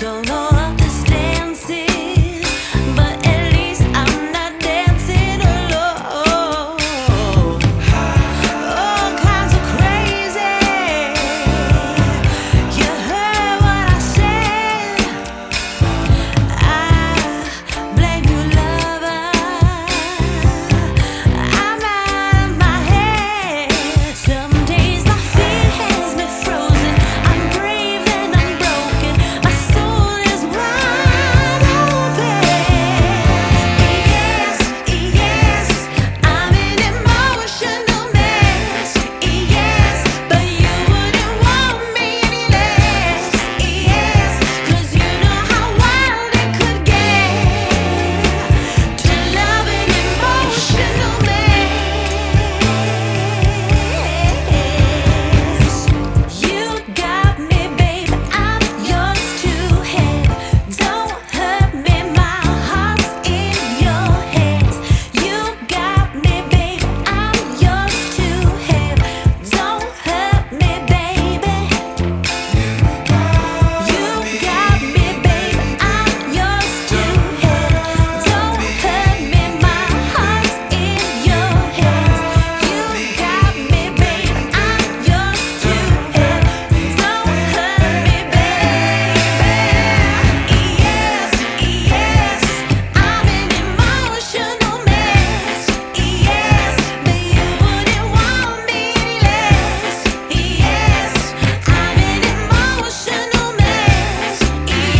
Don't know what this dance is, but at least I'm not dancing alone. All kinds of crazy. You heard what I said. I blame you, lover. I'm out of my head. Some days my feet has me frozen. I'm brave and I'm broken. My soul is wide open. Yes, yes, I'm an emotional mess. Yes, but you wouldn't want me any less. Yes, 'cause you know how wild it could get to love an emotional mess. You got me, babe, I'm yours to have. Don't hurt me, my heart's in your hands. You got me, babe, I'm yours to have. Don't hurt me, baby. You got me, babe, I'm yours to have. Don't hurt me, my heart's in your hands. You got me, babe, I'm yours to have. Don't hurt me, baby. Yes, yes, I'm an emotional mess. Yes, but you wouldn't want me any less. Yes, I'm an emotional mess.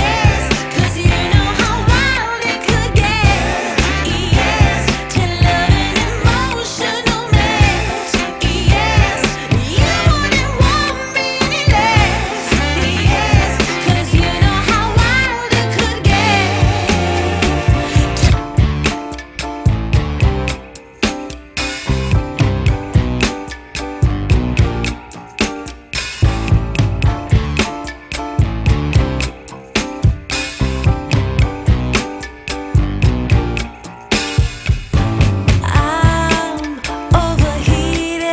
Yes, 'cause you know how wild it could get. Yes, to love an emotional mess. Yes, you wouldn't want me any less. Yes, 'cause you know how wild it could get. I'm overheated,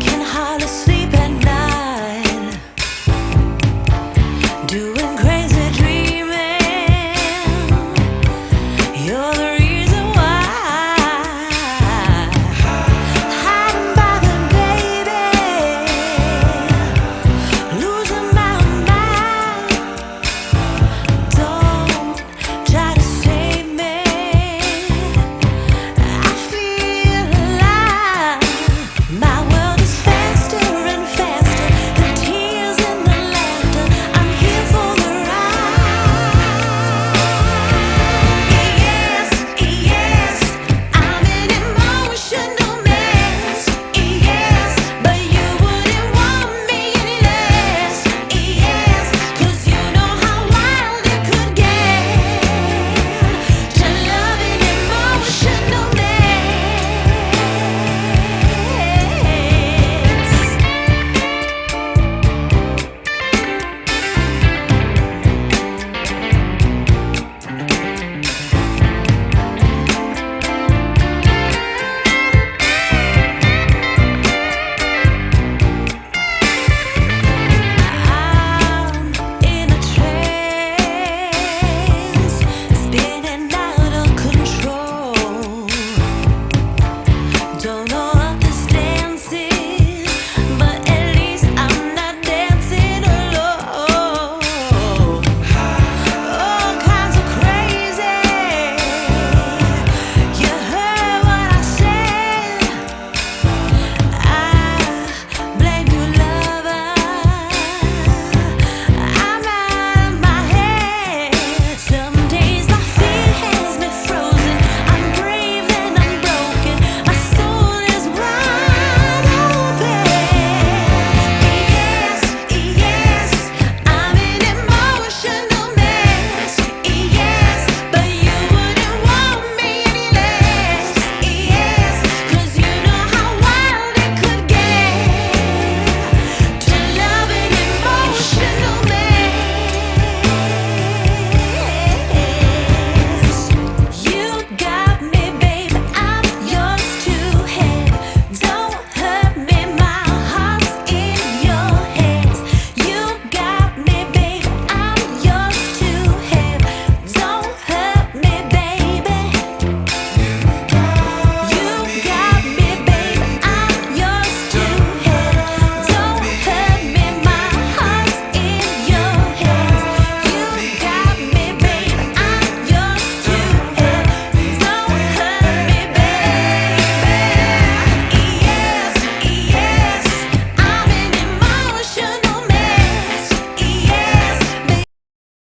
can hardly sleep at night. Do